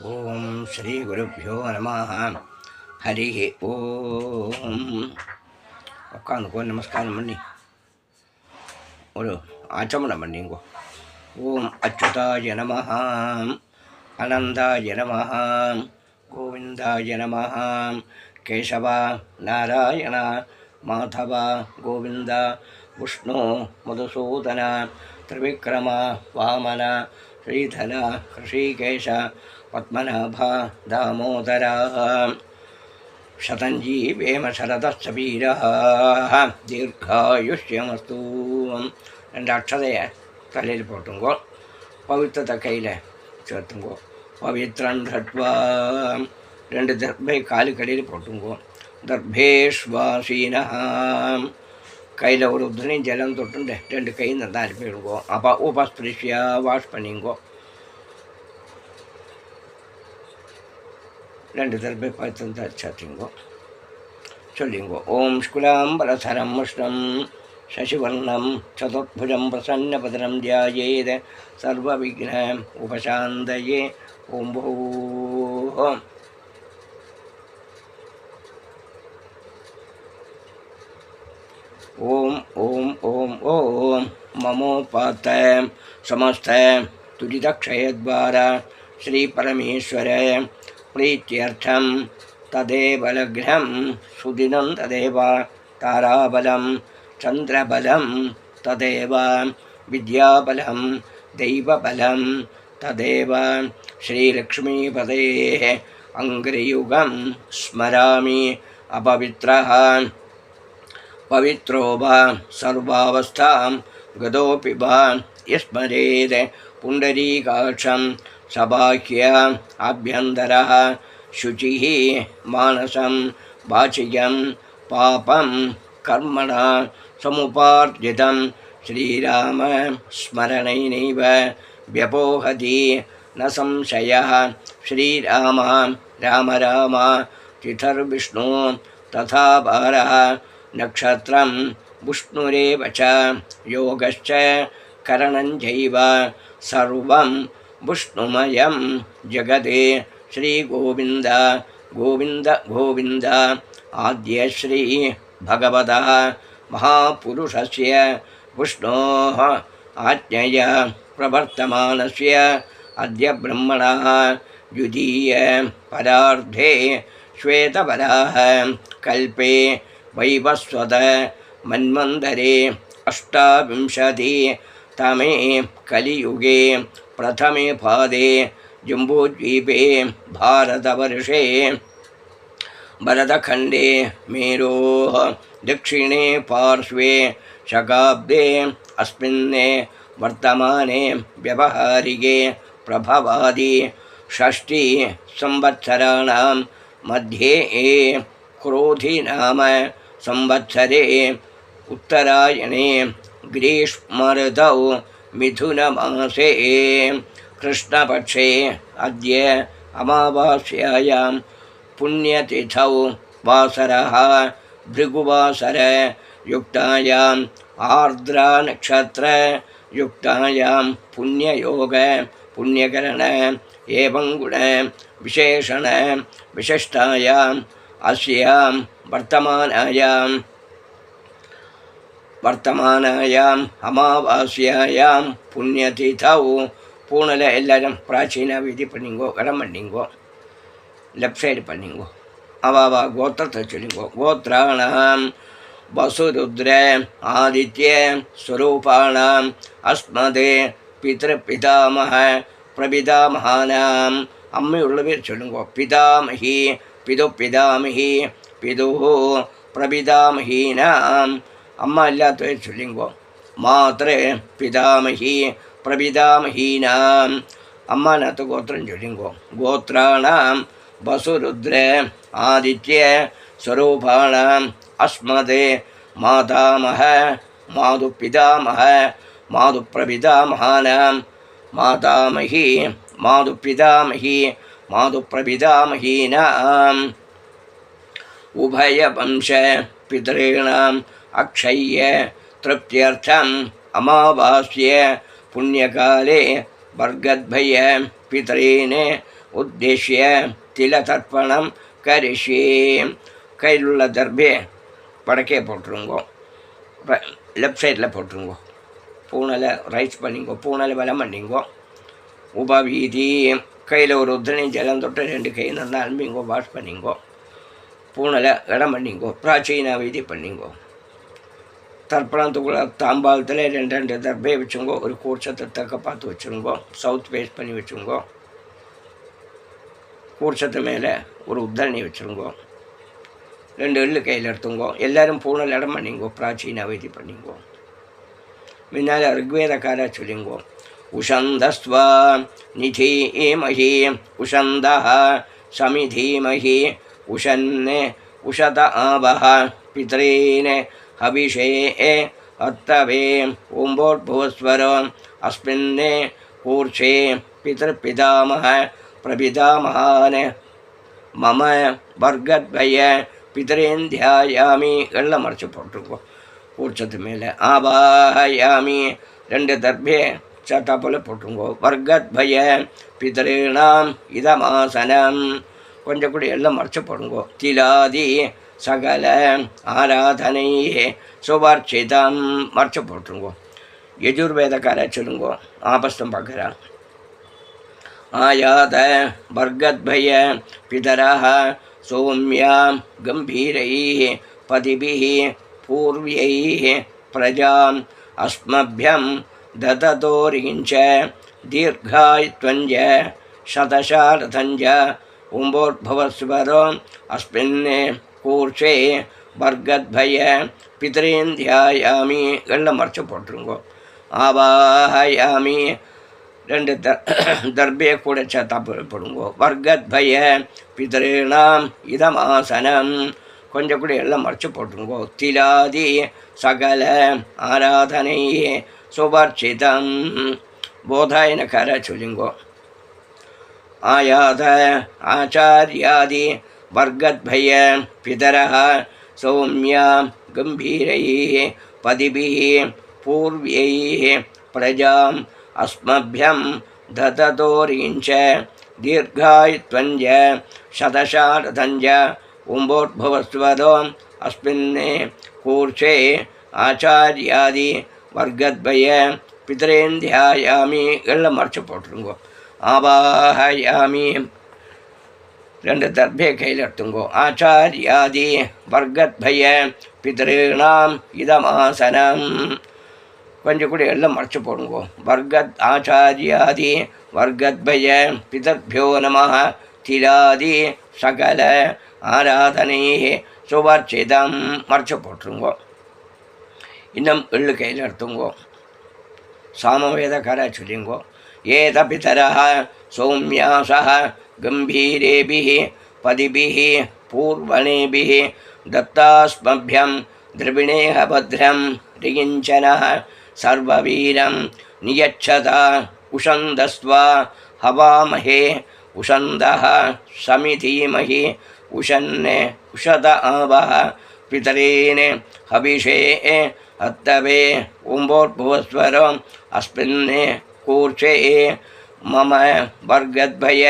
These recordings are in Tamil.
ஓம் ஸ்ரீ குருப்பியோ நம. ஹரி ஓம். உட்காந்துக்கோ, நமஸ்காரம் பண்ணி ஒரு ஆச்சமனம் பண்ணிங்கோ. ஓம் அச்சுதாய நம, அனந்தாய நம, கோவிந்தாய நம, கேசவா நாராயண மாதவ கோவிந்த விஷ்ணு மதுசூதன திரிவிக்ரம வாமன ஸ்ரீதர ரிஷிகேஷ பத்மநாப தாமோதர சதஞ்சீவேம சரதஸ்ய வீரः தீர்காயுஷ்யமஸ்து. ரெண்டு அக்ஷதையை தலையில் போட்டுங்கோ, பவித்திரத்தை கையில் சேர்த்துங்கோ. பவித்ரன் தத்வா ரெண்டு தர்பை காலுக்கடியில் போட்டுங்கோ. தர்பேஷ்வாசீனா கையில் ஒரு உத்தனை ஜலம் தொட்டு ரெண்டு கை நல்லா அனுப்பிடுங்கோ. அப்போ உபஸ்பிரிஷியாக வாஷ் பண்ணிங்கோ. ரெண்டு தர்பை பவித்திரத்தை சேர்த்துங்கோ. சொல்லிங்கோ. ஓம் ஸ்குலாம்பரதரம் விஷ்ணும் சசிவர்ணம் சதுர்புஜம் பிரசன்னபதரம் தியாயேத் சர்வவிக்ன உபசாந்தயே. ஓம் பூம். ஓம் ஓம் ஓம் ஓம் மமோபாத்த சமஸ்த துரிதக்ஷயத்வார ஸ்ரீ பரமேஸ்வர प्रीत्यर्थं तदेव लग्नं सुदिनं तदेव ताराबलं चन्द्रबलं तदेव विद्याबलं दैवबलं तदेव श्रीलक्ष्मीपतेः अङ्घ्रियुगं स्मरामि अपवित्रः पवित्रो वा सर्वावस्थां गतोऽपि वा यस्मरेत् पुण्डरीकाक्षं सबाह्य आभ्यन्तरः शुचिः मानसं वाचिकं पापं कर्मणा समुपार्जितं श्रीराम स्मरणैनैव व्यपोहति न संशयः. श्रीराम राम राम तिथिर्विष्णु तथा वारः नक्षत्रं विष्णुरेव च योगश्च करणञ्चैव सर्वं विष्णुमयं जगते. श्रीगोविन्द गोविन्द गोविन्द आद्य श्री भगवतः महापुरुषस्य विष्णोः आज्ञया प्रवर्तमानस्य अद्य ब्रह्मणः द्वितीय परार्धे श्वेतवराह कल्पे वैवस्वत मन्वन्तरे अष्टाविंशति तमे कलियुगे प्रथमे पादे जम्बूद्वीपे भारतवर्षे भरतखण्डे मेरोः दक्षिणे पार्श्वे शकाब्दे अस्मिन् वर्तमाने व्यवहारिके प्रभवादि षष्ठी संवत्सराणां मध्ये क्रोधिनाम संवत्सरे उत्तरायणे ग्रीष्मर्तौ मिथुनमासे कृष्णपक्षे अद्य अमावास्यायां पुण्यतिथौ वासरः भृगुवासर युक्तायाम् आर्द्रानक्षत्रयुक्तायां पुण्ययोग पुण्यकरण एवं गुण विशेषण विशिष्टायाम् अस्यां वर्तमानायाम् अमावास्यायां पुण्यतिथौ பூணில் எல்லாரும் பிராச்சீன விதி பண்ணிங்கோ. கடம் பண்ணிங்கோ. Left side பண்ணிங்கோ. அவாவா கோத்திரத்தை சொல்லிங்கோ. கோத்ராணாம் வசுருத்ர ஆதித்ய ஸ்வரூபாணாம் அஸ்மதே பிதృபிதாமஹ பிரபிதாமஹானாம். அம்மையுள்ள பேர் சொல்லுங்கோ. பிதாமஹி பிது பிதாமஹி பிது பிரபிதாமஹீனாம். அம்மா இல்லாத பேர் சொல்லிங்கோ. மாத்ரு பிதாமஹி பிரபிதாமஹீனாம். அம்மா நாத்து கோத்திரம் சொல்லிங்கோ. கோத்ராணாம் வசுருத்ர ஆதித்ய ஸ்வரூபாணாம் அஸ்மதே மாதாமஹ மாது பிதாமஹ மாது பிரபிதாமஹானாம். மாதாமஹி மாது பிதாமஹி மாது பிரபிதாமஹீனாம். உபயவம்ச பிதॄணாம் அக்ஷய்ய तृप्त्यर्थम् अमावास्ये पुण्यकाले वर्गद्भय पितॄन् உத்தேசிய திலதர்ப்பணம் கரிஷியே. கையில் உள்ள தர்பே வடக்கே போட்டுருங்கோ, லெஃப்ட் சைடில் போட்டுருங்கோ. பூனலை ரைஸ் பண்ணிங்கோ, பூனலை வலம் பண்ணிங்கோ. உபவீதி கையில் ஒரு உத்தரணி ஜலம் தொட்டு 2 கை நல்லா அனுப்பிங்கோ, வாஷ் பண்ணிங்கோ. பூனலை இடம் பண்ணிங்கோ, பிராச்சீன வீதி பண்ணிங்கோ. தர்ப்பணத்துக்குள்ள தாம்பாலத்தில் 2 தர்பே வச்சுங்கோ. ஒரு கூர்ச்சத்தை தக்க பார்த்து வச்சுருங்கோ, சவுத் ஃபேஸ் பண்ணி வச்சுங்கோ. கூர்ச்சத்து மேலே ஒரு உத்தரணி வச்சுருங்கோ. 2 எள்ளு கையில் எடுத்துங்கோ. எல்லோரும் பூனல் இடம் பண்ணிங்கோ, பிராச்சீன வீதி பண்ணிங்கோ. முன்னால் ரிக்வேதக்கார சொல்லிங்கோ. உஷந்தஸ்வா நிதீமஹி உஷந்தः சமிதீமஹி உஷன்னே உஷத ஆவஹ பித்ரீனே ஹவிஷே அத்தவே ஓம்போர்புவஸ்வரோ அஸ்மின்னே கூர்ஷே பிதர்பிதாமஹ பிரபிதாமஹானே மம வர்கத்வய பிதரேந்தியாயாமி. எல்லாம் மறைச்சி போட்டிருக்கோம். கூர்ச்சத்து மேலே ஆபாயாமி 2 தர்பே சட்டா போல் போட்டுருங்கோ. வர்கத்வய பிதரேணாம் இதமாசனம் கொஞ்சம் கூட எல்லாம் மறைச்சி போடுங்கோ. திலாதி சகல ஆராதனை சுவர்ச்சிதம் மறைச்சி போட்டுருங்கோ. யஜுர்வேதக்கார சொல்லுங்கோ, ஆபஸ்தம் பார்க்குறான். ஆயாத வர்கத்வய பிதரஹ சௌம்யாம் கம்பீரைः பதிபிः பூர்வைः பிரஜாம் அஸ்மभ्यं ददतोरिञ्च दीर्घायत्वञ्च शतशारथञ्च उम्बोर्भवस्वरो अस्मिन् கூர்ஷே வர்கத்வய பிதரேந்தியாயாமி. எல்லாம் மறைச்சி போட்டுருங்கோ. ஆவாயாமி 2 தர்பே கூட சேர்த்தா போடுங்கோ. வர்கத்வய பிதரேணாம் இதமாசனம் கொஞ்சம் கூட எல்லாம் மறைச்சி போட்டுருங்கோ. திலாதி சகல ஆராதனை சுவர்ச்சிதம் போதாயனக்கார சொல்லுங்கோ. ஆயாத ஆச்சாரியாதி வர்கத்வய பிதரஹ சௌம்யா கம்பீரைः பதிபிः பூர்வைः பிரஜாம் அஸ்மभ्यं ददतोरिञ्च दीर्घायत्वञ्च शतशारथञ्च उम्बोर्भवस्वरो अस्मिन् கூர்ஷே ஆச்சாரியாதி வர்கத்வய பிதரேந்தியாயாமி. எல்லாம் மறைச்சி போட்டுருங்கோ. ஆவாயாமி 2 தர்பே கையில் எடுத்துங்கோ. ஆச்சாரியாதி வர்கத்வய பிதரேணாம் இதமாசனம் கொஞ்சம் கூட எல்லாம் மறைச்சி போடுங்கோ. வர்கத் ஆச்சாரியாதி வர்கத்வய பிதர்பியோ நமः திலாதி சகல ஆராதனை சுவர்ச்சிதம் மறைச்சி போட்டுருங்கோ. இன்னும் எள்ளு கையில் எடுத்துங்கோ. சாமவேதக்கார சொல்லிங்கோ. ஏத பிதரஹ சௌம்யாசஹ கம்பீரேபிः பதிபிः பூர்வணேபிः தத்தாஸ்மभ्यं द्रविणेह भद्रं ऋगिञ्चनः सर्ववीरं नियच्छता उषन्दस्वा हवामहे उषन्दः समिधीमहि उषन्ने उषद आवः पितरेण हविषे अत्तवे उम्बोर्भुवस्वरो अस्मिन् கூர்ஷே மம வர்கத்வய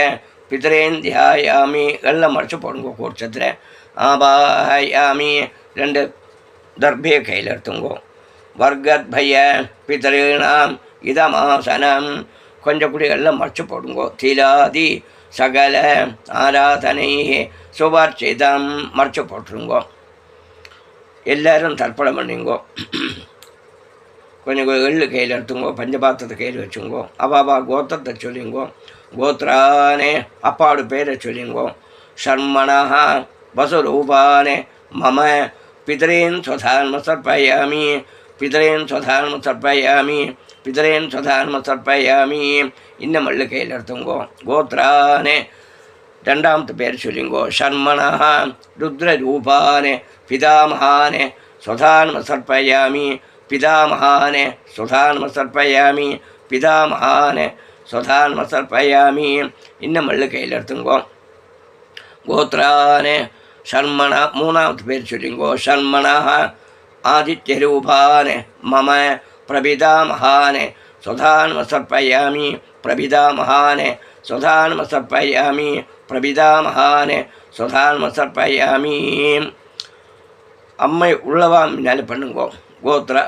பிதரேந்தியாயாமி. எல்லாம் மறைச்சி போடுங்கோ. கூர்ச்சத்தில் ஆபாயாமி 2 தர்பே கையில் எடுத்துங்கோ. வர்கத்வய பிதரேணாம் இதமாசனம் கொஞ்சம் கூட எல்லாம் மறைச்சி போடுங்கோ. திலாதி சகல ஆராதனை சுவர்ச்சிதம் மறைச்சி போட்டுருங்கோ. எல்லோரும் தர்ப்பணம் பண்ணிங்கோ. கொஞ்சம் எள்ளு கையில் எடுத்துங்கோ. பஞ்சபாத்திரத்தை கையில் வச்சுங்கோ. அவாவா கோத்திரத்தை சொல்லிங்கோ. கோத்ரானே அப்பாவோட பேரை சொல்லிங்கோ. ஷர்மணா வசுரூபானே மம பிதரேன் ஸ்வதான்ம சர்ப்பயாமி பிதரேன் ஸ்வதான்ம சர்ப்பயாமி பிதரேன் ஸ்வதான்ம சர்ப்பயாமி. இன்னும் எள்ளு கையில் எடுத்துங்கோ. கோத்ரானே 2ஆமத்து பேர் சொல்லிங்கோ. ஷர்மணா ருத்ரரூபானே பிதாமகானே ஸ்வதான்ம சர்ப்பயாமி பிதாமகானே ஸ்வதான்ம சர்ப்பயாமி பிதாமகானே ஸ்வதான்ம சர்ப்பயாமி. இன்னும் எள்ளு கையில் எடுத்துங்கோ. கோத்ரானே ஷர்மணா 3ஆமத்து பேர் சொல்லிங்கோ. ஷர்மணா ஆதித்யரூபானே மம பிரபிதாமகானே ஸ்வதான்ம சர்ப்பயாமி பிரபிதாமகானே स्वधानमसर्पयामि பிரபிதாமகானே स्वधानमसर्पयामि அம்மை உள்ளவா முன்னாலே பண்ணுங்கோ கோத்ரா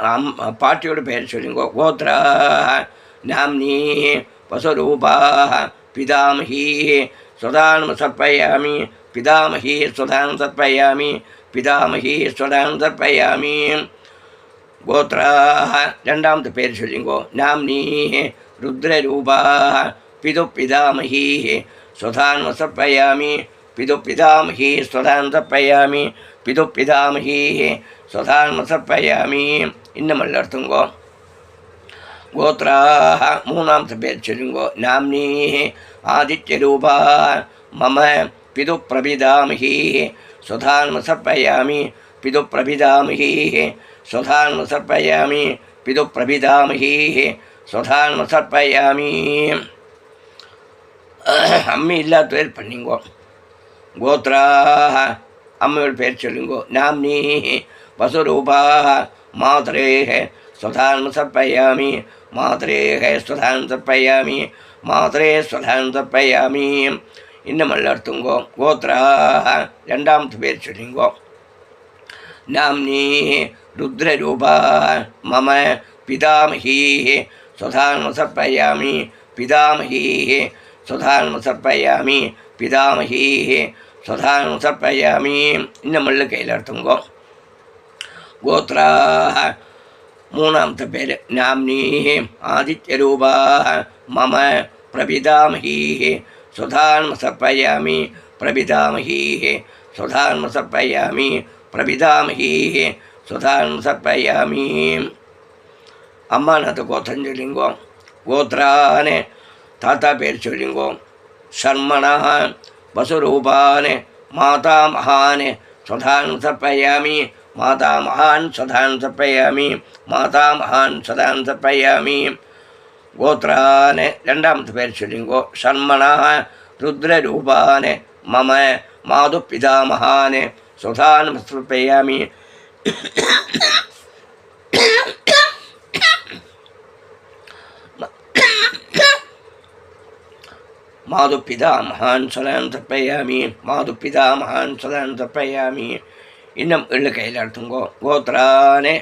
பாட்டியோட பேர் சொல்லுங்கோ கோத்ரா நாம்னி வசுரூபா பிதாமகி स्वधानमसर्पयामि பிதாமகி स्वधानमसर्पयामि பிதாமகி स्वधानमसर्पयामि கோத்ரா ரெண்டாமது பேர் சொல்லுங்கோ நாம்னி ருத்ரரூபா பிது பிதாமகி स्वधानमसर्पयामि पितु पितामही स्वधानमसर्पयामि पितु पितामही स्वधानमसर्पयामि இன்னமல்ல அர்த்தங்கோ கோத்ராः மூணாமது பேர் சொல்லுங்கோ நாம்னி ஆதித்யரூபா மம பிது பிரபிதாமகி स्वधानमसर्पयामि पितु प्रभिदामहि स्वधानमसर्पयामि पितु प्रभिदामहि स्वधानमसर्पयामि அம்மி இல்லாத பேர் பண்ணிங்கோ கோத்ராः அம்மையோட பேர் சொல்லுங்கோ நாம்னி வசுரூபாः மாதரேः स्वधानमसर्पयामि मातरेः स्वधानमसर्पयामि मातरे स्वधानमसर्पयामि இன்னமல்ல அர்த்தங்கோ கோத்ராः ரெண்டாமது பேர் சொல்லுங்கோ நாம்னி ருத்ரரூபா மம பிதாமகி स्वधानमसर्पयामि पितामही स्वधानमसर्पयामि पितामही स्वधानमसर्पयामि இன்னமல்ல கையில் அர்த்தங்கோ கோத்ராः மூணாமது பேர் நாம்னி ஆதித்யரூபா மம பிரபிதாமகி स्वधानमसर्पयामि प्रभिदामहि स्वधानमसर्पयामि प्रभिदामहि स्वधानमसर्पयामि அம்மானது கோத்திரம் சொல்லிங்கோ கோத்ரானே தாத்தா பேர் சொல்லிங்கோ சர்மணா வசுரூபானே மாதா மகானே स्वधानमसर्पयामि माता महान् स्वधानमसर्पयामि माता महान् स्वधानमसर्पयामि கோத்ரானே ரெண்டாமது பேர் சொல்லிங்கோ சர்மணா ருத்ரரூபானே மம மாது பிதாமகானே स्वधानमसर्पयामि மாது பிதாமகான் स्वधानमसर्पयामि மாது பிதாமகான் स्वधानमसर्पयामि இன்னும் எள்ளு கையில் அர்த்தங்கோ கோத்ரானே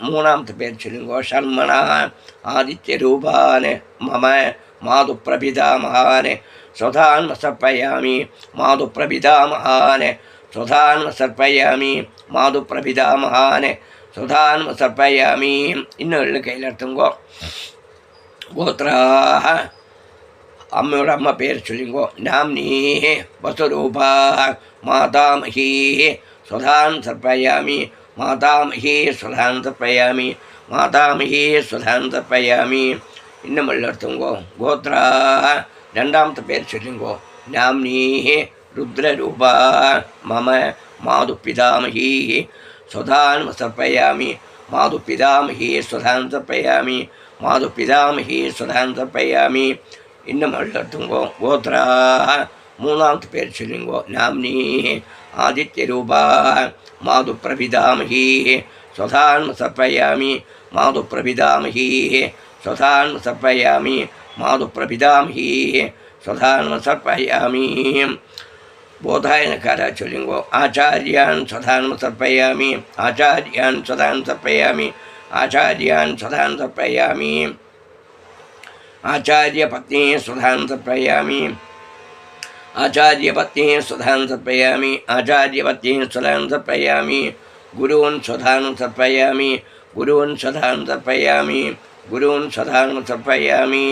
மூணாமது பேர் சொல்லுங்கோ சர்மணா ஆதித்யரூபானே மம மாது பிரபிதாமகானே स्वधानमसर्पयामि மாது பிரபிதாமகானே स्वधानमसर्पयामि மாது பிரபிதாமகானே स्वधानमसर्पयामि இன்னும் எள்ளு கையில் அர்த்தங்கோ கோத்ராः அம்மையோட அம்மா பேர் சொல்லிங்கோ நாம்னி வசுரூபா மாதாமகி स्वधानमसर्पयामि मातामही स्वधानमसर्पयामि मातामही स्वधानमसर्पयामि இன்னமல்ல அர்த்தங்கோ கோத்ராः ரெண்டாமது பேர் சொல்லிங்கோ நாம்னி ருத்ரரூபா மம மாது பிதாமகி स्वधानमसर्पयामि माது பிதாமகி स्वधानमसर्पयामि माது பிதாமகி स्वधानमसर्पयामि இன்னமல்ல அர்த்தங்கோ கோத்ராः மூணாமது பேர் சொல்லிங்கோ நாம்னி ஆதித்யரூபா மாது பிரபிதாமகி स्वधानमसर्पयामि माது பிரபிதாமகி स्वधानमसर्पयामि माது பிரபிதாமகி स्वधानमसर्पयामि போதாயனக்காரா சொல்லுங்கோ ஆச்சாரியான் स्वधानमसर्पयामि ஆச்சாரியான் स्वधानमसर्पयामि ஆச்சாரியான் स्वधानमसर्पयामि आचार्यपत्नी स्वधानमसर्पयामि आचार्यपत्नी स्वधानमसर्पयामि आचार्यपत्नी स्वधानमसर्पयामि गुरून् स्वधानमसर्पयामि गुरून् स्वधानमसर्पयामि गुरून् स्वधानमसर्पयामि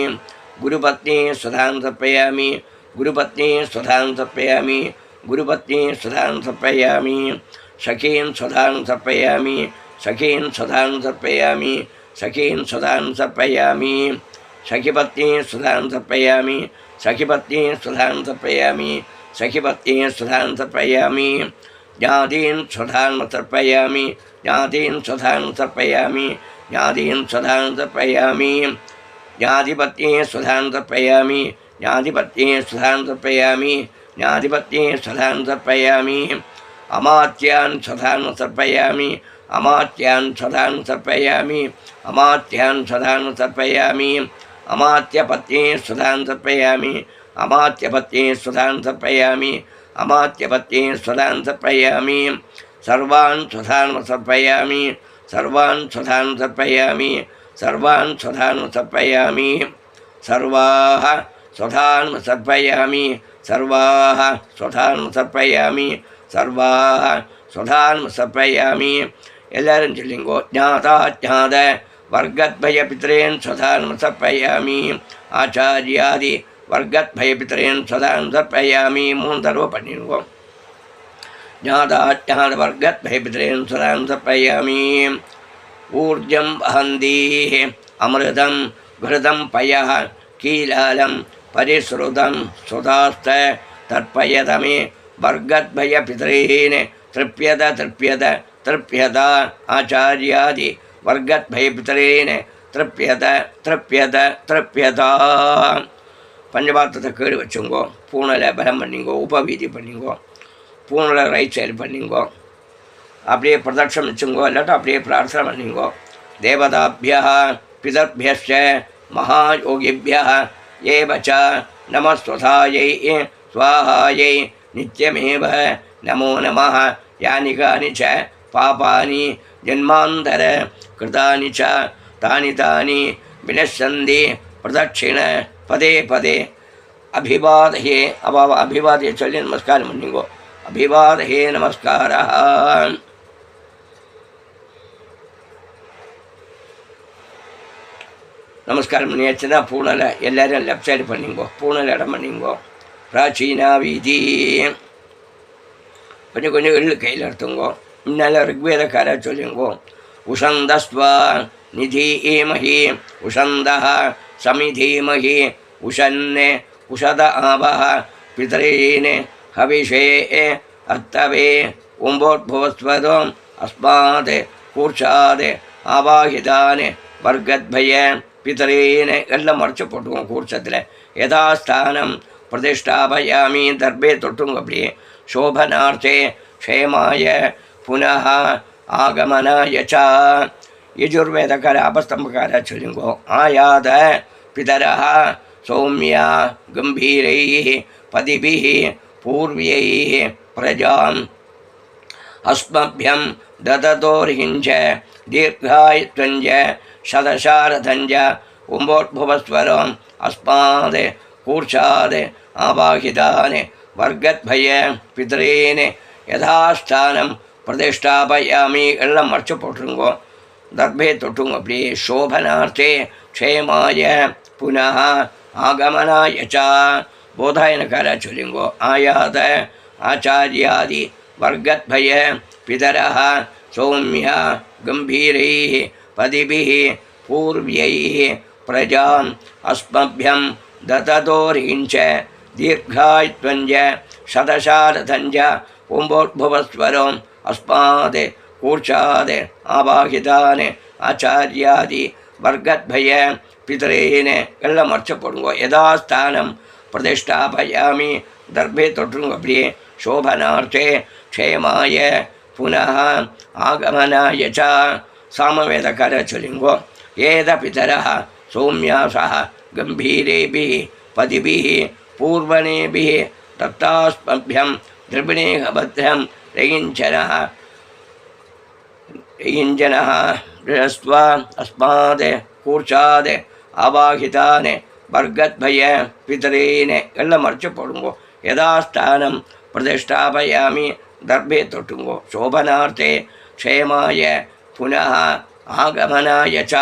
गुरुपत्नी स्वधानमसर्पयामि गुरुपत्नी स्वधानमसर्पयामि गुरुपत्नी स्वधानमसर्पयामि सखीन् स्वधानमसर्पयामि सखीन् स्वधानमसर्पयामि सखीन् स्वधानमसर्पयामि सखिपत्नी स्वधानमसर्पयामि सखिपत्नी स्वधानमसर्पयामि सखिपत्नी स्वधानमसर्पयामि ज्ञातीन् स्वधानमसर्पयामि ज्ञातीन् स्वधानमसर्पयामि ज्ञातीन् स्वधानमसर्पयामि ज्ञातिपत्नी स्वधानमसर्पयामि ज्ञातिपत्नी स्वधानमसर्पयामि ज्ञातिपत्नी स्वधानमसर्पयामि अमात्यान् स्वधानमसर्पयामि अमात्यान् स्वधानमसर्पयामि अमात्यान् स्वधानमसर्पयामि अमात्यपत्नी स्वधानमसर्पयामि अमात्यपत्नी स्वधान् सर्पयामि अमात्यपत्नी स्वधान् सर्पयामि सर्वान् स्वधान् सर्पयामि सर्वान् स्वधान् सर्पयामि सर्वान् स्वधान् सर्पयामि सर्वाः स्वधान् सर्पयामि सर्वाः स्वधान् सर्पयामि सर्वाः स्वधान् सर्पयामि எல்லாரும் சொல்லிங்கோ ஞாதாஜாத வர்க்கத்பயபித்ரேன் स्वधान् सर्पयामि ஆச்சாரியாதி வர்க்கத்பயபித்ரேன் स्वधान् सर्पयामि 3 தடவை பண்ணிடுங்கோ ஞாதாஜாத வர்க்கத்பயபித்ரேன் स्वधान् सर्पयामि ऊर्जं वहन्ति अमृतं घृतं पयः कीलालं परिश्रुतं सुधास्त तर्पयतमे वर्गद्भयपितॄन् तृप्यत तृप्यत तृप्यत आचार्यादि वर्गद्भयपितॄन् तृप्यत तृप्यत तृप्यता பஞ்சபாத்திரத்தை கேடு வச்சுங்கோ பூனலை பலம் பண்ணிங்கோ உபவீதி பண்ணிங்கோ பூனலை ரைட் சைடு பண்ணிங்கோ அப்படியே பிரதட்சம் வச்சுங்கோ இல்லாட்டா அப்படியே பிரார்த்தனை பண்ணிங்கோ தேவதாபியா பிதர்பியश्च महायोगिभ्यः एव च नमस्वधायै स्वाहायै नित्यमेव नमो नमः यानि कानि च पापानि जन्मान्तर कृतानि च तानि तानि विनश्यन्ति प्रदक्षिण पदे पदे अभिवादये अभिवादये चलि नमस्कारं मन्निगो अभिवादये नमस्कारः நமஸ்காரம் பண்ணியாச்சுன்னா பூனலை எல்லோரும் லெஃப்ட் சைடு பண்ணிங்கோ பூனலை இடம் பண்ணிங்கோ பிராச்சீனா வீதி கொஞ்சம் கொஞ்சம் எள்ளு கையில் எடுத்துங்கோ முன்னால் ரிக்வேதக்கார சொல்லுங்கோ உஷந்தஸ்வா நிதீமஹி உஷந்த சமிதீமஹி உஷன்னே உஷத ஆவஹ பிதரீன் ஹவிஷே அர்த்தவே உம்போத்பவஸ்வதம் அஸ்மாத் கூர்ஷாத் ஆவாஹிதானே वर्गद्भय पितरेन एल्ला मर्च पोट्टुंगो कूर्चत्तुल यथास्थानं प्रतिष्ठापयामि दर्भे तोट्टुंगो अप्पडिये शोभनार्थे क्षेमाय पुनः आगमनाय च यजुर्वेदकार अपस्तंभकार चोल्लिंगो आयाद पितरः सौम्या गम्भीरैः पदिभिः पूर्व्यैः प्रजाम् अस्मभ्यं ददतोर्हिञ्च दीर्घायुत्वञ्च शतशारथञ्च उम्बोद्भवस्वरम् अस्माद् कूर्चाद् आवाहितान् वर्गद्भय पितॄन् यथास्थानं प्रतिष्ठापयामि एल्लाम मर्च पोट्रुंगो दर्भे तोट्टुंगो अप्पडिये शोभनार्थे क्षेमाय पुनः आगमनाय च बोधायनकार चोल्लिंगो आयात आचार्यादि वर्गद्भय पितरः सौम्या गम्भीरैः पदिभिः पूर्व्यैः प्रजाम् अस्मभ्यं दततोर्हिञ्च दीर्घायुत्वञ्च शतशारथञ्च उम्बोद्भवस्वरम् अस्माद् कूर्चाद् आवाहितान् आचार्यादि वर्गद्भय पितॄन् एल्लाम मर्च पोट्टुंगो यथास्थानं प्रतिष्ठापयामि दर्भे तोट्टुंगो अप्पडिये शोभनार्थे क्षेमाय पुनः आगमनाय च सामवेदकार चोल्लिंगो येद पितरः सौम्यासः गम्भीरेभिः पदिभिः पूर्वनेभिः दत्तास्मभ्यं द्रविणेह भद्रं रयिञ्जनः दृष्ट्वा अस्माद् कूर्चाद् आवाहितान् वर्गद्भय पितॄन् एल्लाम मर्च पोट्टुंगो यथास्थानं प्रतिष्ठापयामि दर्भे तोट्टुंगो शोभनार्थे क्षेमाय पुनः आगमनाय च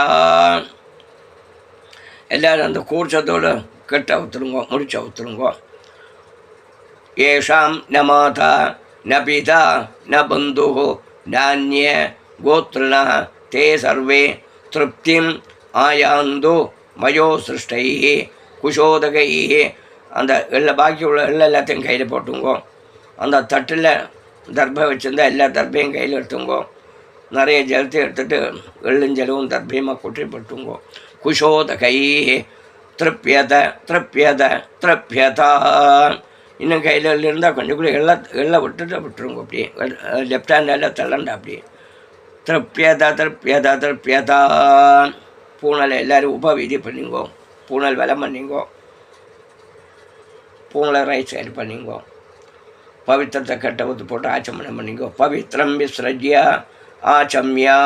एल्लारुम अंद कूर्चतोडु कट्ट अवुत्तुरुंगो मुडिच्चु अवुत्तुरुंगो येषां न माता न पिता न बन्धुः नान्य गोत्रिणः ते सर्वे तृप्तिम् आयान्तु मयो सृष्टैः कुशोदकैः அந்த எள்ள பாக்கி உள்ள எல்லாத்தையும் கையில் போட்டுங்கோ அந்த தட்டில் தர்பை வச்சுருந்தா எல்லா தர்பையும் கையில் எடுத்துங்கோ நிறைய ஜலத்தை எடுத்துகிட்டு எள்ளுஞ்சலவும் தர்பையுமாக கொட்டி போட்டுங்கோ குஷோத கை திருப்பியத திருப்பியத திருப்பியதா இன்னும் கையில் இருந்தால் கொஞ்சம் கூட எல்லாம் விட்டுருங்கோ அப்படியே லெஃப்ட் ஹேண்டில் தள்ளண்டா அப்படியே திருப்பியதா திருப்பியதா திருப்பியதா பூனலை எல்லோரும் உபவீதி பண்ணிங்கோ பூனல் வலம் பண்ணிங்கோ பூனில் ரைஸ் ஆட் பண்ணிங்கோ. பவித்திரத்தை கட்டை ஊற்றி போட்டு ஆச்சமனம் பண்ணிங்கோ. பவித்ரம் விஸ்ரஜ்யா ஆச்சம்யா.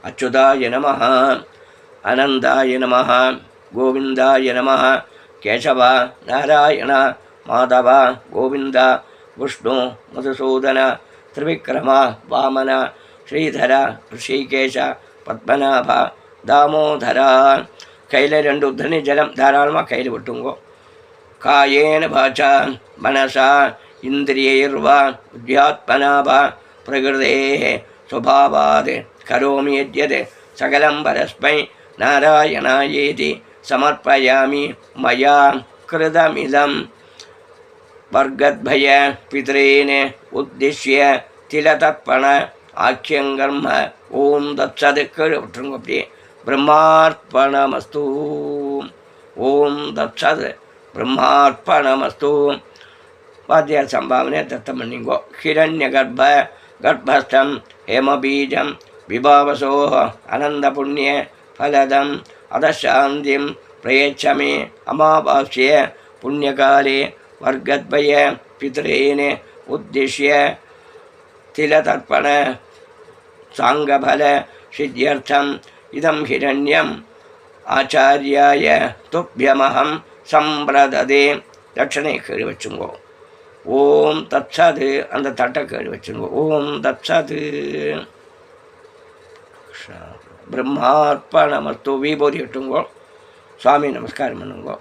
அச்சுதாய நமः, அனந்தாய நமः, கோவிந்தாய நமः, கேசவ நாராயண மாதவ கோவிந்த விஷ்ணு மதுசூதன திரிவிக்ரம வாமன ஸ்ரீதர ரிஷிகேஷ பத்மநாப தாமோதர. கையில் 2 உத்தனி ஜலம் தாராளமாக கையில் விட்டுங்கோ. காயேன வாசா மனசா இந்திரியைர்வா புத்தியாத்மனா வா பிரகிருதே சுபாவாத் கரோமி யத்யத் சகலம் பரஸ்மை நாராயணாயேதி சமர்ப்பயாமி மயா கிருதமிதம். வர்கத்பய பித்ரேன உத்திஷ்ய திலதர்ப்பண ஆக்கியங்கர்ம. ஓம் தத்சத். கீழே விட்டுருங்க அப்படியே. பிரம்மார்ப்பணமஸ்து. ஓம் தத்சத் பிரம்மார்ப்பணமஸ்து. வாத்தியார் சம்பாவனை தத்தம் பண்ணிங்கோ. ஹிரண்ய கர்ப்பஸ்தம் ஹேமபீஜம் விபாவசோ அனந்த புண்ணிய ஃபலதம் அதசாந்திம் பிரயச்சமே அமாவாஸ்ய புண்ணியகாலே வர்கத்பய பித்ரேன உத்திஷ்ய திலதர்ப்பண சாங்கபல சித்தியர்த்தம் இதம் ஹிரண்யம் ஆச்சாரியாய துப்யமஹம் சம்பிரததே. தட்சணை கீழே வச்சுங்கோ. ஓம் தத்சது. அந்த தட்டை கீழே வச்சுங்கோ. ஓம் தத்சது. பிரம்மார்ப்பணமஸ்து. விபூதி இட்டுங்கோ. சுவாமி நமஸ்காரம் பண்ணுங்கோ.